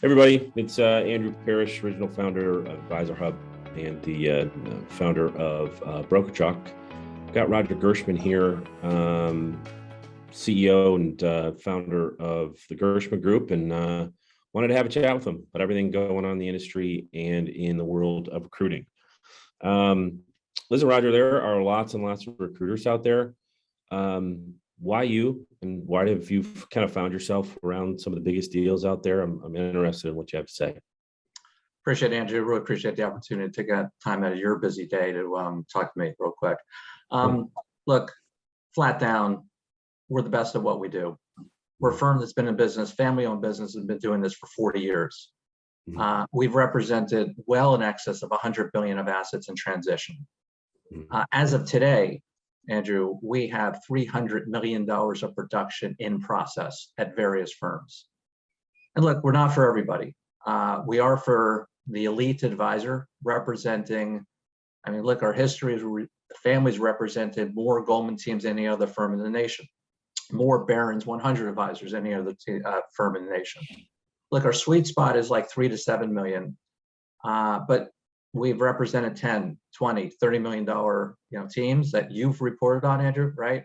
Everybody, it's Andrew Parish, original founder of Advisor Hub and the founder of Broker Chalk. Got Roger Gershman here, CEO and founder of the Gershman Group, and wanted to have a chat with him about everything going on in the industry and in the world of recruiting. Listen, Roger, there are lots and lots of recruiters out there. Why you, and why have you kind of found yourself around some of the biggest deals out there? I'm interested in what you have to say. Appreciate it, Andrew. Really appreciate the opportunity to take time out of your busy day to talk to me real quick. Look, flat down, we're the best at what we do. We're a firm that's been in business, family-owned business, and been doing this for 40 years. We've represented well in excess of 100 billion of assets in transition. As of today, Andrew, we have $300 million of production in process at various firms. And look, we're not for everybody. We are for the elite advisor representing, look, our history is the family's represented more Goldman teams than any other firm in the nation, more Barron's 100 advisors than any other firm in the nation. Look, our sweet spot is like 3 to 7 million, but we've represented 10, 20, $30 million teams that you've reported on, Andrew, right?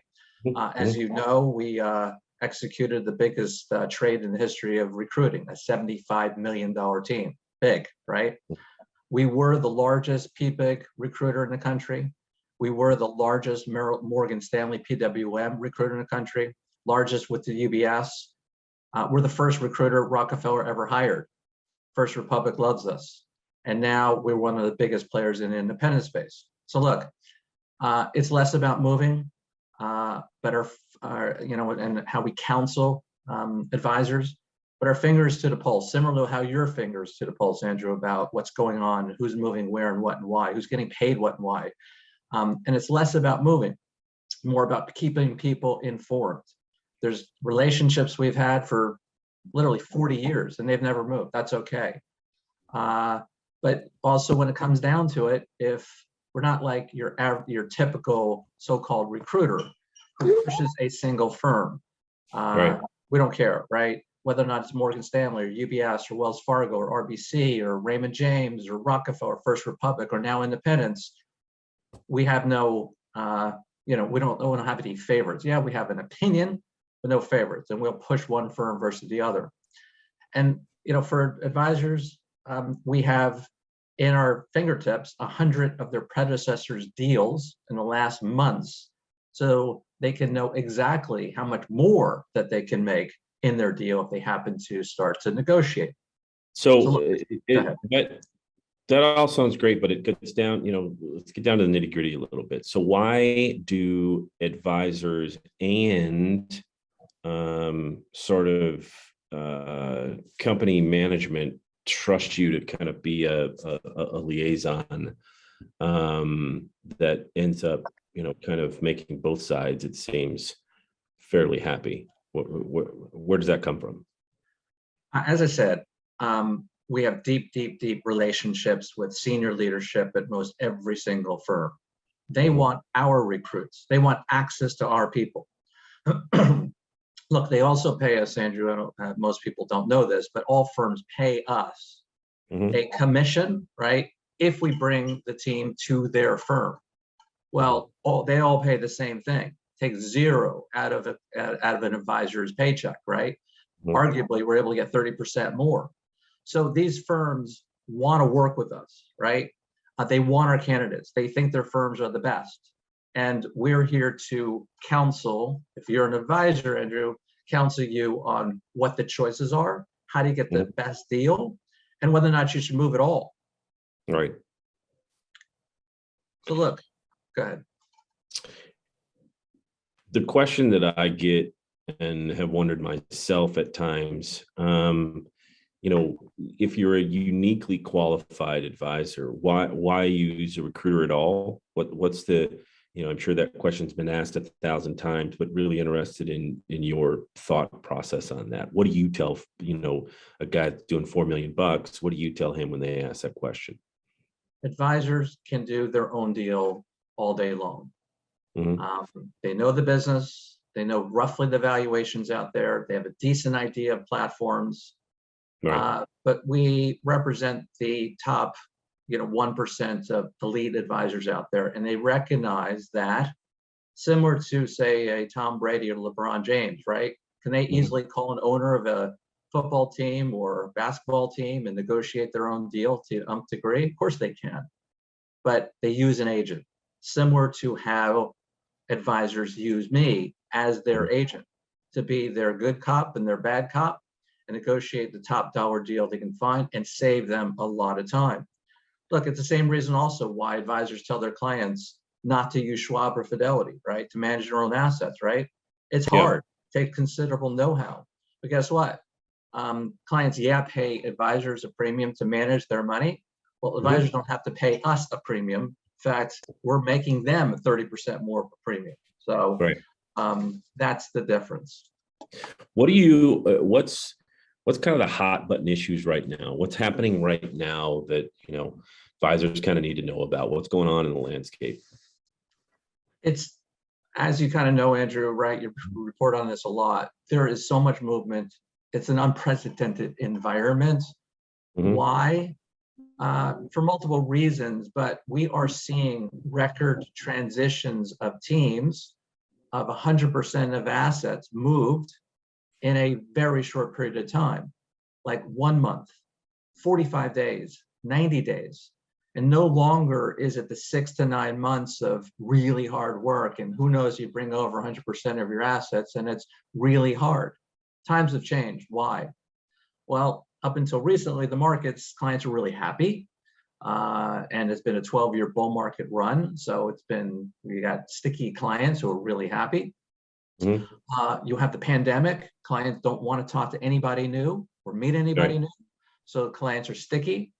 As you know, we executed the biggest trade in the history of recruiting, a $75 million team. Big, right? We were the largest PBIG recruiter in the country. We were the largest Morgan Stanley PWM recruiter in the country, largest with the UBS. We're the first recruiter Rockefeller ever hired. First Republic loves us. And now we're one of the biggest players in the independent space. So look, it's less about moving, but and how we counsel advisors, but our fingers to the pulse, similar to how your fingers to the pulse, Andrew, about what's going on, who's moving where and what and why, who's getting paid what and why. And it's less about moving, more about keeping people informed. There's relationships we've had for literally 40 years and they've never moved. That's okay. But also when it comes down to it, if we're not like your typical so-called recruiter who pushes a single firm, Right. We don't care, right? Whether or not it's Morgan Stanley or UBS or Wells Fargo or RBC or Raymond James or Rockefeller, First Republic, or now Independence, we have no, we don't have any favorites. Yeah, we have an opinion, but no favorites, and we'll push one firm versus the other. And for advisors, we have in our fingertips 100 of their predecessors' deals in the last months, so they can know exactly how much more that they can make in their deal if they happen to start to negotiate. That all sounds great, but it gets down, let's get down to the nitty gritty a little bit. So why do advisors and company management trust you to kind of be a liaison that ends up, kind of making both sides, it seems, fairly happy? Where does that come from? As I said, we have deep relationships with senior leadership at most every single firm. They want our recruits. They want access to our people. Look, they also pay us, Andrew. Most people don't know this, but all firms pay us a commission, right? If we bring the team to their firm. Well, they all pay the same thing. Take zero out of an advisor's paycheck, right? Arguably, we're able to get 30% more. So these firms want to work with us, right? They want our candidates. They think their firms are the best. And we're here to counsel, if you're an advisor, Andrew, counsel you on what the choices are, how do you get the best deal, and whether or not you should move at all. Right. So look, go ahead. The question that I get and have wondered myself at times, if you're a uniquely qualified advisor, why use a recruiter at all? What's the, I'm sure that question's been asked 1,000 times, but really interested in your thought process on that. What do you tell, a guy that's doing $4 million? What do you tell him when they ask that question? Advisors can do their own deal all day long. They know the business. They know roughly the valuations out there. They have a decent idea of platforms. Right. But we represent the top, 1% of elite advisors out there, and they recognize that, similar to, say, a Tom Brady or LeBron James, right? Can they Mhm. easily call an owner of a football team or basketball team and negotiate their own deal to degree? Of course they can, but they use an agent, similar to how advisors use me as their Mhm. agent to be their good cop and their bad cop and negotiate the top dollar deal they can find and save them a lot of time. Look, it's the same reason also why advisors tell their clients not to use Schwab or Fidelity, right? To manage their own assets, right? It's Yeah. hard, take considerable know-how. But guess what? Clients, yeah, pay advisors a premium to manage their money. Well, Mhm. advisors don't have to pay us a premium. In fact, we're making them 30% more of a premium. So Right. that's the difference. What do you, what's kind of the hot button issues right now? What's happening right now that, advisors kind of need to know about? What's going on in the landscape? It's, as you kind of know, Andrew, right? You report on this a lot. There is so much movement. It's an unprecedented environment. Mhm. Why? For multiple reasons, but we are seeing record transitions of teams of 100% of assets moved in a very short period of time, like 1 month, 45 days, 90 days. And no longer is it the 6 to 9 months of really hard work. And who knows, you bring over 100% of your assets and it's really hard. Times have changed. Why? Well, up until recently, the markets, clients are really happy. And it's been a 12-year bull market run. So we got sticky clients who are really happy. Mhm. You have the pandemic. Clients don't want to talk to anybody new or meet anybody Right. new. So clients are sticky.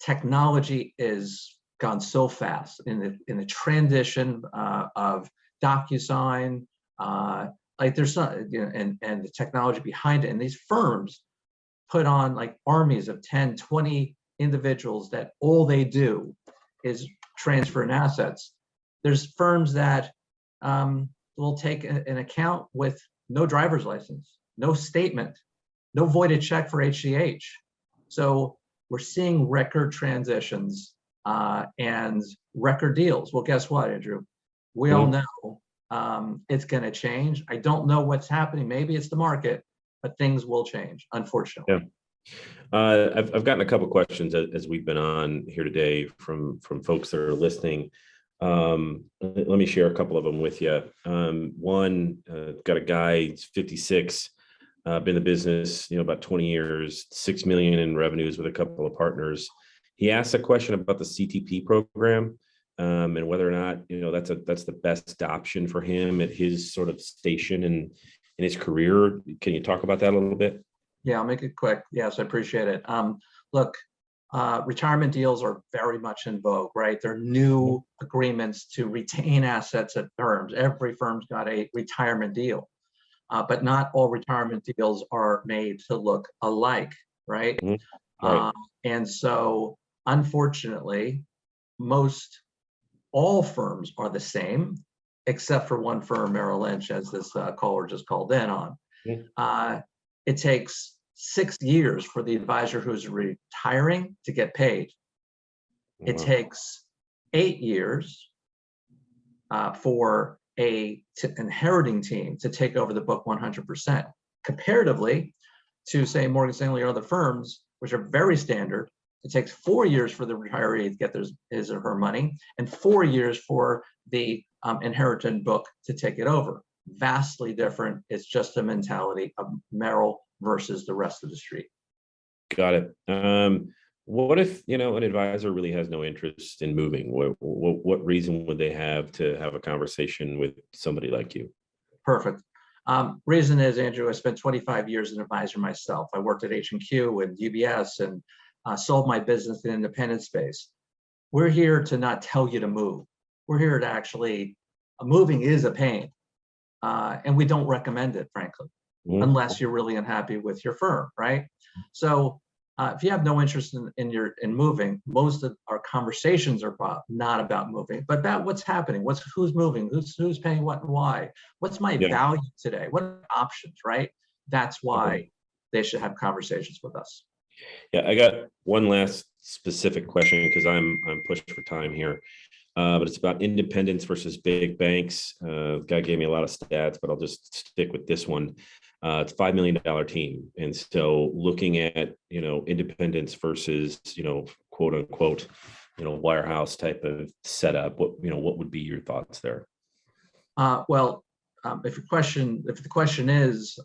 Technology is gone so fast in the transition of DocuSign, like there's some, and the technology behind it. And these firms put on like armies of 10, 20 individuals that all they do is transfer in assets. There's firms that will take an account with no driver's license, no statement, no voided check for HCH. So we're seeing record transitions and record deals. Well, guess what, Andrew? We all Mhm. know it's going to change. I don't know what's happening. Maybe it's the market, but things will change, unfortunately. Yeah. I've gotten a couple questions as we've been on here today from folks that are listening. Let me share a couple of them with you. One, got a guy, he's 56, been in the business, about 20 years, 6 million in revenues with a couple of partners. He asked a question about the CTP program, and whether or not, that's the best option for him at his sort of station in his career. Can you talk about that a little bit? Yeah, I'll make it quick. Yes, I appreciate it. Look, retirement deals are very much in vogue, right? They're new agreements to retain assets at firms. Every firm's got a retirement deal, but not all retirement deals are made to look alike, right? Mhm. Um, Right. and so, unfortunately, most all firms are the same, except for one firm, Merrill Lynch, as this caller just called in on. Mhm. Uh, it takes 6 years for the advisor who's retiring to get paid. It Wow. takes 8 years for a inheriting team to take over the book 100%. Comparatively to, say, Morgan Stanley or other firms, which are very standard, it takes 4 years for the retiree to get his or her money and 4 years for the inherited book to take it over. Vastly different. It's just a mentality of Merrill versus the rest of the street. Got it. What if, an advisor really has no interest in moving? What reason would they have to have a conversation with somebody like you? Perfect. Reason is, Andrew, I spent 25 years as an advisor myself. I worked at H&Q and UBS and sold my business in the independent space. We're here to not tell you to move. We're here to actually, moving is a pain. And we don't recommend it, frankly, Mhm. unless you're really unhappy with your firm, right? So if you have no interest in moving, most of our conversations are not about moving, but about what's happening, who's moving, who's paying what and why, what's my Yeah. value today, what are options, right? That's Okay. why they should have conversations with us. Yeah, I got one last specific question because I'm pushed for time here. But it's about independents versus big banks. Guy gave me a lot of stats, but I'll just stick with this one. It's $5 million team, and so looking at independents versus quote unquote wirehouse type of setup. What would be your thoughts there? Well, if the question is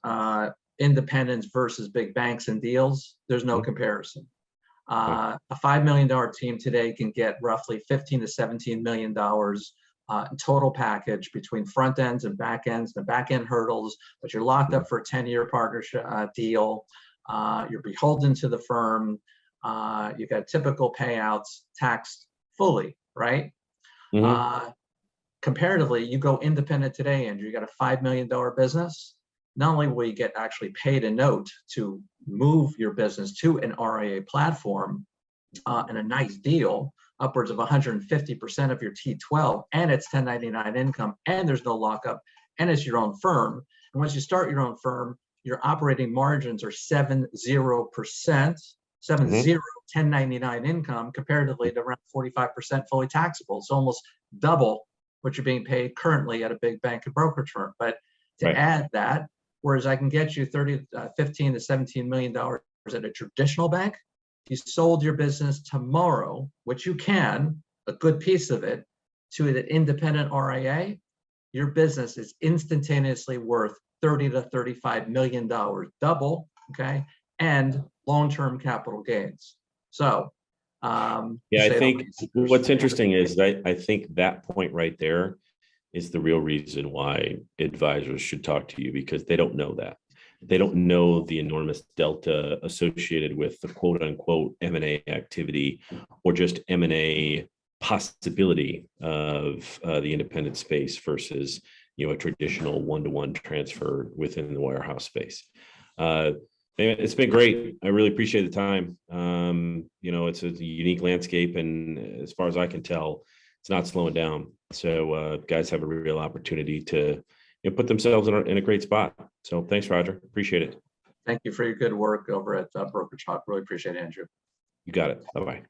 independents versus big banks and deals, there's no comparison. A $5 million team today can get roughly $15 to $17 million in total package between front ends and back ends, the back end hurdles, but you're locked up for a 10-year partnership deal. You're beholden to the firm. You've got typical payouts taxed fully, right? Mhm. Comparatively, you go independent today, Andrew, you got a $5 million business. Not only will you get actually paid a note to move your business to an RIA platform and a nice deal, upwards of 150% of your T12, and it's 1099 income, and there's no lockup, and it's your own firm. And once you start your own firm, your operating margins are 70%, 1099 income, comparatively to around 45% fully taxable. It's almost double what you're being paid currently at a big bank and brokerage firm. But to Right. add that, whereas I can get you 15 to $17 million at a traditional bank, if you sold your business tomorrow, which you can, a good piece of it, to an independent RIA, your business is instantaneously worth $30 to $35 million, double, okay, and long-term capital gains. So, Yeah, I say the think least. what's interesting is that I think that point right there is the real reason why advisors should talk to you, because they don't know that. They don't know the enormous delta associated with the quote unquote M&A activity or just M&A possibility of the independent space versus a traditional one-to-one transfer within the wirehouse space. It's been great. I really appreciate the time. It's a unique landscape, and as far as I can tell, it's not slowing down. So guys have a real opportunity to put themselves in a great spot. So thanks, Roger. Appreciate it. Thank you for your good work over at Brokerage Talk. Really appreciate it, Andrew. You got it. Bye-bye.